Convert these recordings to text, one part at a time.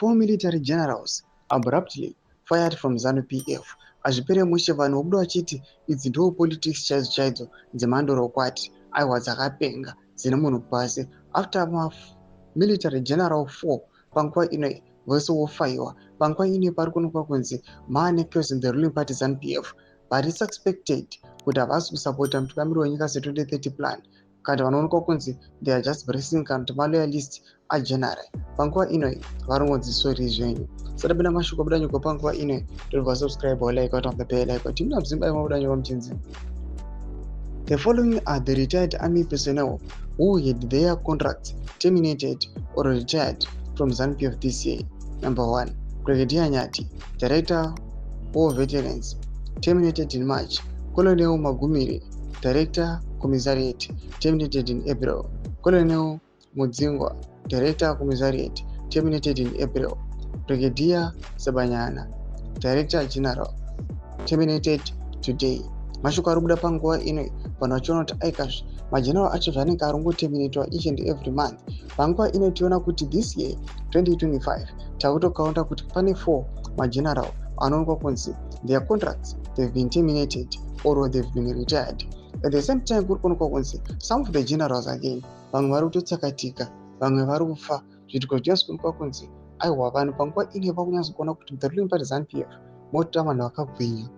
4 military generals abruptly fired from ZANU-PF. Azvipere mushe vanhu vobuda vachiti idzi ndo politics chaidzo chaidzo dzemhando rokwati aiwa dzakapenga dzine munhu pasi. After military general 4 panguva inoi vose vofaiwa. Panguva inoi pari kuonekwa kunzi maane chaos in the ruling party ZANU-PF, but it's expected kuti havasi kusapota mutungamiri wenyika se2030 plan kandi vanoonekwa kunzi they are just bracing kana kuti maloyalist ageneral. Panguva inoi varongodzisori zvenyu. Sadabina mashuko buda nyuko panguva inoi tolva subscribe or like out of the bell like kuti muna bzimba buda nyuko mchinzi. The following are the retired army personnel who had their contracts terminated or retired from ZANU-PF this year. Number 1, Brigadier Nyati, Director War Veterans, terminated in March. Colonel Magumiri, Director Commissariat, terminated in April. Colonel Mudzingwa, Director Commissariat, terminated in April. Brigadier Sabanyana, Director General, terminated today. Mashuko aribuda panguva inoi vanhu vachiona kuti aikazve mageneral acho zvanenge arongoterminatwa each and every month. Panguva inoi tiona kuti this year 2025 takutokaunda kuti pane 4 mageneral anoonekwa kunzi their contracts they've been terminated or they've been retired. At the same time kuri kuonekwa kunzi some of the generals again vamwe vari kutotsakatika, vamwe vari kufa. Zviitiko zvinonyatswa kuonekwa kunzi aiwa vanhu panguva inoi vakunyatsokuona kuti the ruling party ZANU-PF motora vanhu vakagwinya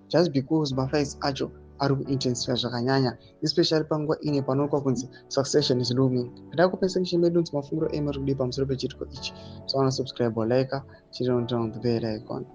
just because mafights acho ari kuintensify zvakanyanya, especially panguva ine panoonekwa kunzi succession is looming. Ndada kupesa section medu nzi mafunguro emu ari kudii pamusoro pechiitiko ichi. So wana subscribe or like chiri on the bell icon.